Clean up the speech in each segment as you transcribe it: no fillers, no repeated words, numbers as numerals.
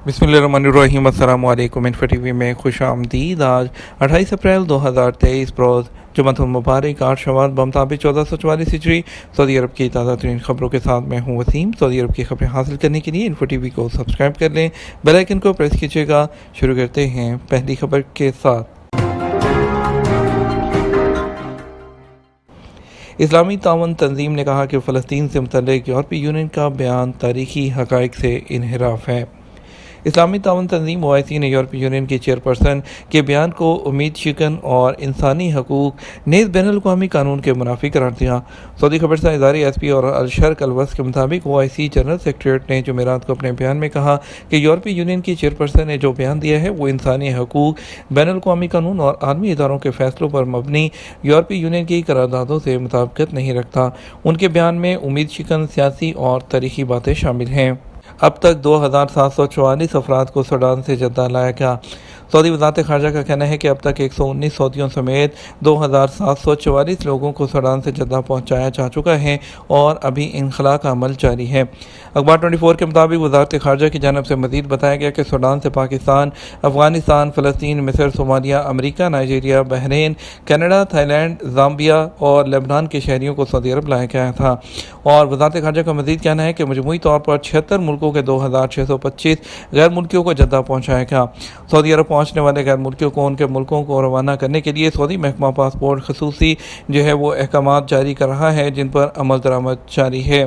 बिस्मिल्लाहिर्रहमानिर्रहीम। अस्सलाम वालेकुम। इन्फो टीवी में खुश आमदीद। आज 28 अप्रैल 2023 रोज़ जुमअतुल मुबारक 8 शवाल बमताबिक 1444 हिजरी सऊदी अरब की ताज़ा तरीन खबरों के साथ मैं हूँ वसीम। सऊदी अरब की खबरें हासिल करने के लिए इन्फो टीवी को सब्सक्राइब कर लें, बेल आइकन को प्रेस कीजिएगा। शुरू करते हैं पहली खबर के साथ। इस्लामी तावन तंजीम ने कहा कि फ़लस्तीन से मुतल्लिक़ यूरोपीय यूनियन का बयान तारीख़ी हक़ाइक़ से इन्हिराफ है। इस्लामी तावन तंजीम OIC ने यूरोपीय यूनियन की चेयरपर्सन के बयान को उम्मीद शिकन और इंसानी हकूक़ नेज़ बैनुल-अक़वामी कानून के मुनाफी करार दिया। सऊदी खबरसां इदारे SP और अल-शर्क़ अल-वस्त के मुताबिक OIC जनरल सेक्रेटरीट ने जुमेरात को अपने बयान में कहा कि यूरोपीय यूनियन की चेयरपर्सन ने जो बयान दिया है वो इंसानी हकूक़, बैनुल-अक़वामी कानून और आलमी इदारों के फ़ैसलों पर मबनी यूरोपीय यूनियन की करारदादों से मुताबिकत नहीं रखता। उनके बयान में उम्मीद शिकन सियासी और तारीख़ी बातें शामिल हैं। अब तक 2744 अफराद को सूडान से जद्दा लाया गया। सऊदी वज़ारत ख़ारजा का कहना है कि अब तक 119 सऊदियों समेत 2744 लोगों को सूडान से जद्दा पहुँचाया जा चुका है और अभी इनखला का अमल जारी है। अखबार 24 के मुताबिक वज़ारत ख़ारजा की जानब से मज़ीद बताया गया कि सूडान से पाकिस्तान, अफ़गानिस्तान, फ़लस्तीन, मिस्र, सोमालिया, अमरीका, Nigeria, Bahrain, Canada, Thailand, Zambia और लेबनान के शहरियों को सऊदी अरब लाया गया था। और वज़ारत ख़ारजा का मज़ीद कहना है कि मजमूई तौर पर 76 मुल्कों के 2625 गैर मुल्कियों को जद्दा पहुँचाया गया। सऊदी अरब पहुँचने वाले गैर मुल्कियों को उनके मुल्कों को रवाना करने के लिए सऊदी महकमा पासपोर्ट खसूसी जो है वो अहकामात जारी कर रहा है, जिन पर अमल दरामद जारी है।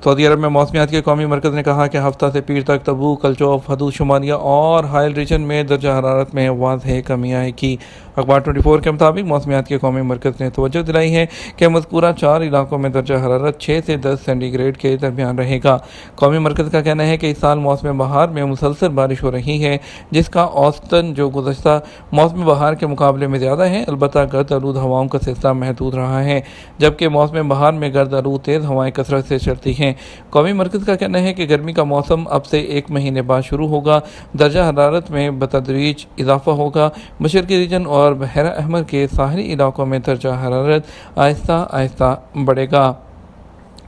सऊदी अरब में मौसमियात के कौमी मरकज़ ने कहा कि हफ्ता से पीर तक तबूक, कलचौफ, हदूद शुमालिया और हाइल रीजन में दर्जा हरारत में वाज़ेह कमी आएगी। अखबार 24 के मुताबिक मौसमियात के कौमी मरकज़ ने तवज्जो दिलाई है कि मज़कूरा 4 इलाकों में दर्जा हरारत 6 से 10 सेंटीग्रेड के दरमियान रहेगा। कौमी मरकज़ का कहना है कि इस साल मौसम बहार में मुसलसल बारिश हो रही है, जिसका औसतन जो गुज़श्ता मौसम बहार के मुकाबले में ज़्यादा है। अलबत्ता गर्द आलूद हवाओं का सिलसिला महदूद रहा है, जबकि मौसम बहार में गर्द आलूद तेज़ हवाएँ कसरत से चलती हैं। कौमी मरकज़ का कहना है कि गर्मी का मौसम अब से 1 महीने बाद शुरू होगा। दर्जा हरारत में बतदरीज इजाफा होगा। मशरक़ी रीजन और बहरा अहमर के साहली इलाकों में दर्जा हरारत आहिस्ता आहिस्ता बढ़ेगा।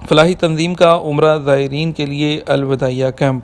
फलाही तंजीम का उम्रा ज़ायरीन के लिए अलविदाइया कैंप।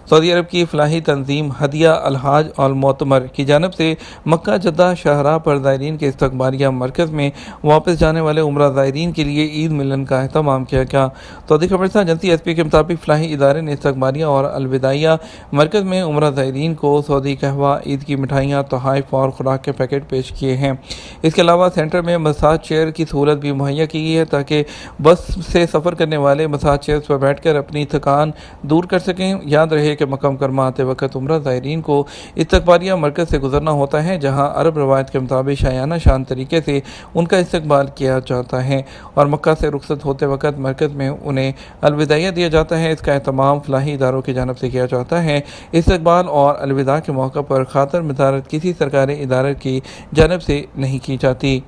सऊदी अरब की फलाही तंजीम हदिया अलहाज और मोतमर की जानब से मक्का जद्दा शाहराह पर ज़ायरीन के इस्तकबालिया मरकज़ में वापस जाने वाले उम्रा ज़ायरीन के लिए ईद मिलन का अहतमाम किया गया। सऊदी खबरसां एजेंसी SP के मुताबिक फलाही इदारे ने इस्तकबालिया और अलविदाइया मरकज़ में उम्रा ज़ायरीन को सऊदी कहवा, ईद की मिठाइयाँ, तोहफ़ और खुराक के पैकेट पेश किए हैं। इसके अलावा सेंटर में मसाज चेयर की सहूलत भी मुहैया की गई है ताकि बस से सफ़र करने वाले मसाज चेयर्स पर बैठ कर अपनी थकान दूर कर सकें। याद रहे कि मक्का मुकर्रमा आते वक्त उम्रा ज़ायरीन को इस्तकबालिया मरकज़ से गुजरना होता है, जहां अरब रवायत के मुताबिक शायाना शान तरीके से उनका इस्तकबाल किया जाता है और मक्का से रुखसत होते वक्त मरकज़ में उन्हें अलविदाइया दिया जाता है। इसका एहतमाम फलाही इदारों की जानब से किया जाता है। इस्तकबाल और अलविदा के मौका पर खातर मितारत किसी सरकारी इदारे की जानब से नहीं की जाती।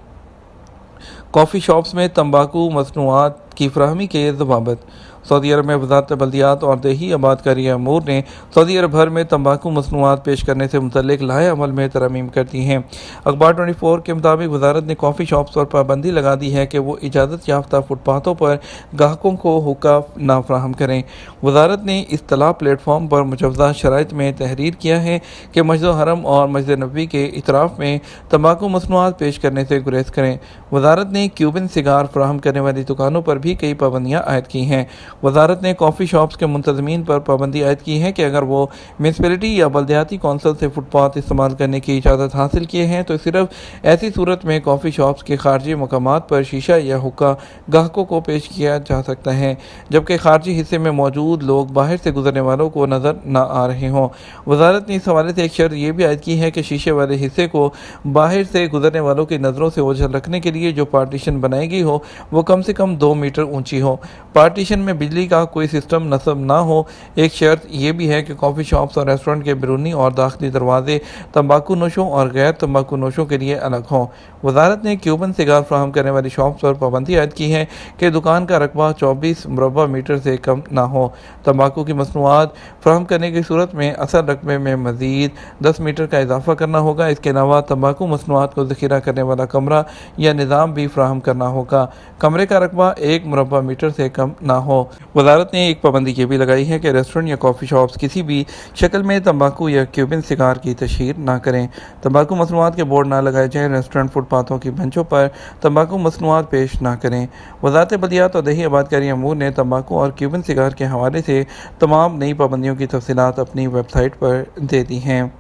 कॉफ़ी शॉप्स में तंबाकू मसनूआत की फराहमी के ज़वाबित। सऊदी अरब में वज़ारत बल्दियात और देही आबादकारी अमूर ने सऊदी अरब भर में तंबाकू मसनूआत पेश करने से मुतल्लिक़ लाए अमल में तरमीम कर दी हैं। अखबार 24 के मुताबिक वज़ारत ने कॉफ़ी शॉप्स पर पाबंदी लगा दी है कि वो इजाज़त याफ्ता फुटपाथों पर ग्राहकों को हुक्का ना फराहम करें। वज़ारत ने इस्तलाह प्लेटफॉर्म पर मुजवज़ा शराइत में तहरीर किया है कि मस्जिद हरम और मस्जिद नबवी के इतराफ़ में तंबाकू मसनूआत पेश करने से गुरेज करें। वज़ारत ने क्यूबन सिगार फराहम करने वाली दुकानों पर भी कई पाबंदियाँ आयद की हैं। वज़ारत ने कॉफ़ी शॉप्स के मुंतज़मीन पर पाबंदी आयद की है कि अगर वो म्यूनसिपैलिटी या बल्दियाती कौंसिल से फुटपाथ इस्तेमाल करने की इजाज़त हासिल किए हैं तो सिर्फ ऐसी सूरत में कॉफ़ी शॉप्स के खारजी मकामात पर शीशा या हुक्का ग्राहकों को पेश किया जा सकता है, जबकि खारजी हिस्से में मौजूद लोग बाहर से गुजरने वालों को नज़र न आ रहे हों। वज़ारत ने इस हवाले से एक शर्त यह भी आयद की है कि शीशे वाले हिस्से को बाहर से गुजरने वालों की नज़रों से ओझल रखने के लिए जो पार्टीशन बनाई गई हो वो कम से कम 2 मीटर ऊंची हो। पार्टीशन में बिजली का कोई सिस्टम नस्ब ना हो। एक शर्त यह भी है कि कॉफ़ी शॉप्स और रेस्टोरेंट के बैरूनी और दाखिली दरवाजे तंबाकू नोशों और गैर तंबाकू नोशों के लिए अलग हों। वज़ारत ने क्यूबन सिगार फराहम करने वाली शॉप्स पर पाबंदी आयद की है कि दुकान का रकबा 24 मुरबा मीटर से कम ना हो। तंबाकू की मसनूआत फराहम करने की सूरत में असल रकबे में मज़ीद 10 मीटर का इजाफा करना होगा। इसके अलावा तंबाकू मसनूआत को ज़ख़ीरा करने वाला कमरा या निज़ाम भी फराहम करना होगा। कमरे का रकबा 1 मुरबा मीटर से कम ना हो। वजारत ने एक पाबंदी ये भी लगाई है कि रेस्टोरेंट या कॉफ़ी शॉप्स किसी भी शक्ल में तंबाकू या क्यूबिन सिगार की तशहीर ना करें। तंबाकू मसनूआत के बोर्ड ना लगाए जाएँ। रेस्टोरेंट फुटपाथों की बेंचों पर तंबाकू मसनूआत पेश ना करें। वजारत बल्दियात और देही आबादकारी अमूर ने तंबाकू और क्यूबिन सिगार के हवाले से तमाम नई पाबंदियों की तफसीलात अपनी वेबसाइट पर दे दी हैं।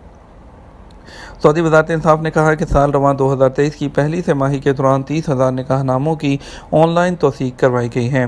सऊदी वज़ारत इंसाफ ने कहा कि साल रवां 2023 की पहली तिमाही के दौरान 30,000 निकाहनामों की ऑनलाइन तौसीक करवाई गई है।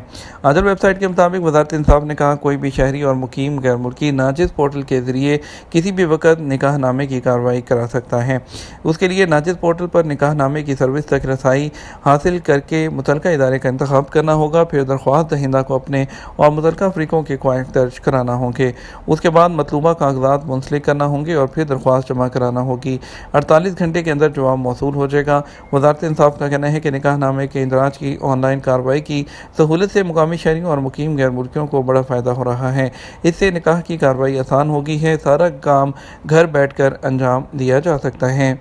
आदल वेबसाइट के मुताबिक वज़ारत इंसाफ ने कहा कोई भी शहरी और मुकीम गैर मुल्की नाजिज़ पोर्टल के ज़रिए किसी भी वक्त निकाहनामे की कार्रवाई करा सकता है। उसके लिए नाजिज़ पोर्टल पर निकाहनामे की सर्विस तक रसाई हासिल करके मुतलका इदारे का इंतखाब करना होगा। फिर दरख्वास्त दहिंदा को अपने और मुतलका फ़रीक़ों के कवायद दर्ज कराना होंगे। उसके बाद मतलूबा कागजात मुंसलिक करना होंगे और फिर दरख्वास्त जमा कराना होगी। 48 घंटे के अंदर जवाब मौसूल हो जाएगा। वज़ारत इंसाफ का कहना है कि निकाहनामे के इंदराज की ऑनलाइन कार्रवाई की सहूलत से मुकामी शहरियों और मुकीम गैर मुल्कियों को बड़ा फ़ायदा हो रहा है। इससे निकाह की कार्रवाई आसान होगी है। सारा काम घर बैठकर अंजाम दिया जा सकता है।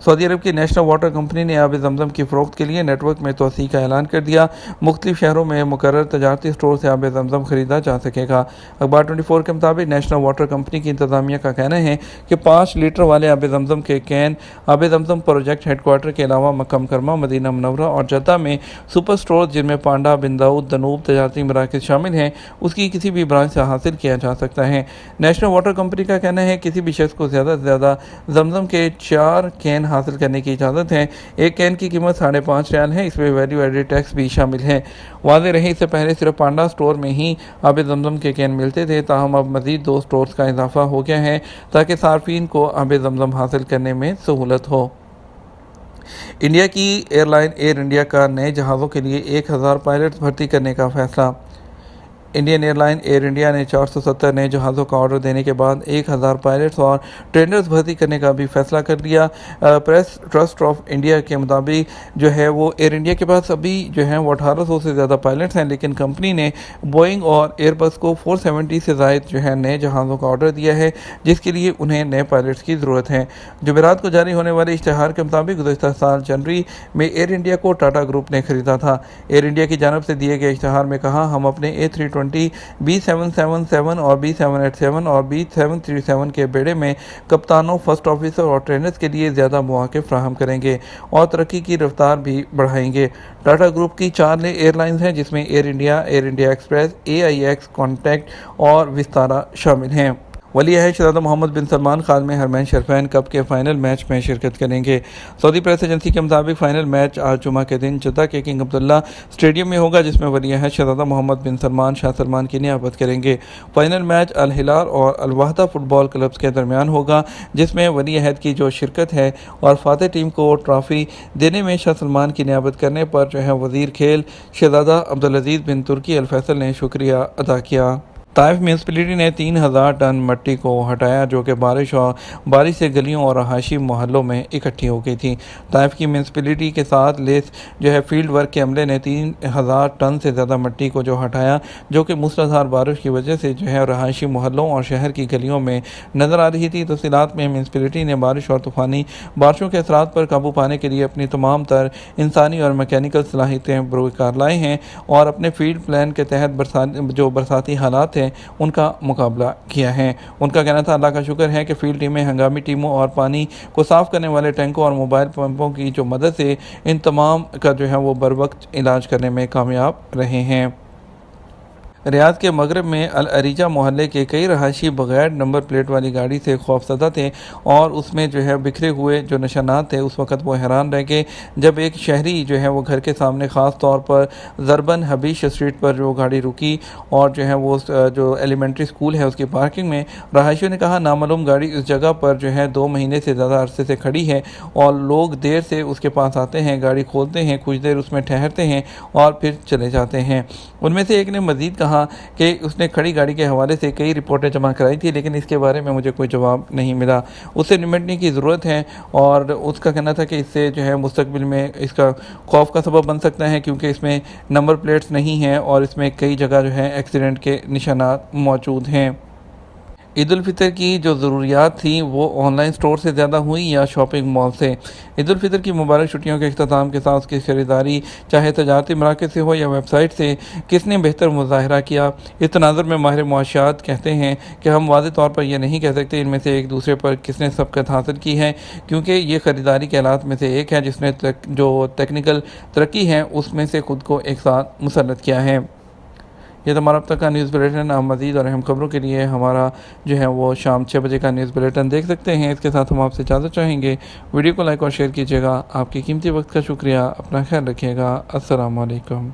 सऊदी अरब की नेशनल वाटर कंपनी ने आब ज़मज़म की फ़रोख्त के लिए नेटवर्क में तोसी का ऐलान कर दिया। मुख्तलिफ शहरों में मुकर्रर तजारती स्टोर से आब ज़मज़म ख़रीदा जा सकेगा। अखबार 24 के मुताबिक नेशनल वाटर कंपनी की इंतज़ामिया का कहना है कि 5 लीटर वाले आब ज़मज़म के कैन आब ज़मज़म प्रोजेक्ट हेडक्वार्टर के अलावा मक्का मुकर्रमा, मदीना मुनव्वरा और जद्दा में सुपर स्टोर जिनमें पांडा, बिन दाऊद, दनूब तजारती मराकज़ शामिल हैं उसकी किसी भी ब्रांच से हासिल किया जा सकता है। नेशनल वाटर कंपनी का कहना है किसी भी शख्स को ज़्यादा से ज़्यादा ज़मज़म के 4 कैन हासिल करने की इजाज़त है। एक कैन की कीमत 5.5 रियाल है। इसमें वैल्यू एडेड टैक्स भी शामिल है। वाज़ेह रहे इससे पहले सिर्फ पांडा स्टोर में ही आब ज़मज़म के कैन मिलते थे, ताहम अब मज़ीद 2 स्टोर्स का इजाफा हो गया है ताकि सार्फिन को आब ज़मज़म हासिल करने में सहूलत हो। इंडिया की एयरलाइन एयर इंडिया का नए जहाज़ों के लिए 1000 पायलट्स भर्ती करने का फैसला। इंडियन एयरलाइन एयर इंडिया ने 470 नए जहाज़ों का ऑर्डर देने के बाद 1000 पायलट्स और ट्रेनर्स भर्ती करने का भी फैसला कर लिया। प्रेस ट्रस्ट ऑफ इंडिया के मुताबिक जो है वो एयर इंडिया के पास अभी जो है वो 1800 से ज़्यादा पायलट्स हैं, लेकिन कंपनी ने बोइंग और एयरबस को 470 से ज़ायद जो है नए जहाज़ों का ऑर्डर दिया है, जिसके लिए उन्हें नए पायलट्स की ज़रूरत है। जुमेरात को जारी होने वाले इश्तिहार के मुताबिक गुज़श्ता साल जनवरी में एयर इंडिया को टाटा ग्रुप ने ख़रीदा था। एयर इंडिया की जानब से दिए गए इश्तिहार में कहा हम अपने A320, B777 और B787 और B737 के बेड़े में कप्तानों, फर्स्ट ऑफिसर और ट्रेनर्स के लिए ज़्यादा मौके फ्राहम करेंगे और तरक्की की रफ्तार भी बढ़ाएंगे। टाटा ग्रुप की 4 नई एयरलाइंस हैं जिसमें air India express, AIX, contact और विस्तारा शामिल हैं। वली अहद शहज़ादा मोहम्मद बिन सलमान खादम हरमैन शरफैन कप के फ़ाइनल मैच में शिरकत करेंगे। सऊदी प्रेस एजेंसी के मुताबिक फ़ाइनल मैच आज जुमा के दिन जद्दा के किंग अब्दुल्ला स्टेडियम में होगा, जिसमें वली अहद शहज़ादा मोहम्मद बिन सलमान शाह सलमान की नियाबत करेंगे। फ़ाइनल मैच अल हिलाल और अल वहदा फुटबॉल क्लब्स के दरमियान होगा, जिसमें वली अहद की जो शिरकत है और फातह टीम को ट्रॉफ़ी देने में शाह सलमान की नियाबत करने पर जो है वज़ीर खेल शहज़ादा अब्दुल अज़ीज़ बिन तुर्की अल फैसल ने शुक्रिया अदा किया। ताइफ म्यूनसिपलिटी ने 3000 टन मिट्टी को हटाया जो कि बारिश से गलियों और रहायशी मोहल्लों में इकट्ठी हो गई थी। ताइफ की म्यूनसिपलिटी के साथ लेस जो है फील्ड वर्क के अमले ने 3000 टन से ज़्यादा मिट्टी को जो हटाया, जो कि मूसलाधार बारिश की वजह से जो है रहायशी मोहल्लों और शहर की गलियों में नज़र आ रही थी। तफसीलात में म्यूनसिपलिटी ने बारिश और तूफ़ानी बारिशों के असरात पर काबू पाने के लिए अपनी तमाम तर इंसानी और मैकेनिकल सलाहियतें बरोकार लाई हैं और अपने फील्ड प्लान के तहत बरसाती हालात उनका मुकाबला किया है। उनका कहना था अल्लाह का शुक्र है कि फील्ड टीमें हंगामी टीमों और पानी को साफ़ करने वाले टैंकों और मोबाइल पंपों की जो मदद से इन तमाम का जो है वो बर वक्त इलाज करने में कामयाब रहे हैं। रियाद के मगरब में अल अरीजा मोहल्ले के कई रहायशी बगैर नंबर प्लेट वाली गाड़ी से खौफज़दा थे और उसमें जो है बिखरे हुए जो निशानात थे। उस वक़्त वो हैरान रह गए जब एक शहरी जो है वो घर के सामने ख़ास तौर पर ज़रबन हबीश स्ट्रीट पर जो गाड़ी रुकी और जो है वो जो एलिमेंट्री स्कूल है उसकी पार्किंग में। रहायशियों ने कहा नामालूम गाड़ी उस जगह पर जो है 2 महीने से ज़्यादा अरसे से खड़ी है और लोग देर से उसके पास आते हैं, गाड़ी खोलते हैं, कुछ देर उसमें ठहरते हैं और फिर चले जाते हैं। उनमें से एक ने मज़ीद कहा कि उसने खड़ी गाड़ी के हवाले से कई रिपोर्टें जमा कराई थी, लेकिन इसके बारे में मुझे कोई जवाब नहीं मिला। उससे निपटने की ज़रूरत है और उसका कहना था कि इससे जो है मुस्तकबिल में इसका खौफ का सबब बन सकता है, क्योंकि इसमें नंबर प्लेट्स नहीं हैं और इसमें कई जगह जो है एक्सीडेंट के निशानात मौजूद हैं। عید الفطر کی جو ضروریات تھیں وہ آن لائن اسٹور سے زیادہ ہوئیں یا شاپنگ مال سے؟ عید الفطر کی مبارک چھٹیوں کے اختتام کے ساتھ اس کی خریداری چاہے تجارتی مراکز سے ہو یا ویب سائٹ سے، کس نے بہتر مظاہرہ کیا؟ اس تناظر میں ماہر معاشیات کہتے ہیں کہ ہم واضح طور پر یہ نہیں کہہ سکتے ان میں سے ایک دوسرے پر کس نے سبقت حاصل کی ہے، کیونکہ یہ خریداری کے آلات میں سے ایک ہے جس نے جو ٹیکنیکل ترقی ہے اس میں سے خود کو ایک ساتھ مسلط کیا ہے۔ یہ تو ہمارا اب تک کا نیوز بلیٹن۔ آپ مزید اور اہم خبروں کے لیے ہمارا جو ہے وہ شام 6 بجے کا نیوز بلیٹن دیکھ سکتے ہیں۔ اس کے ساتھ ہم آپ سے اجازت چاہیں گے، ویڈیو کو لائک اور شیئر کیجیے گا۔ آپ کی قیمتی وقت کا شکریہ، اپنا خیال رکھیے گا۔ السلام علیکم۔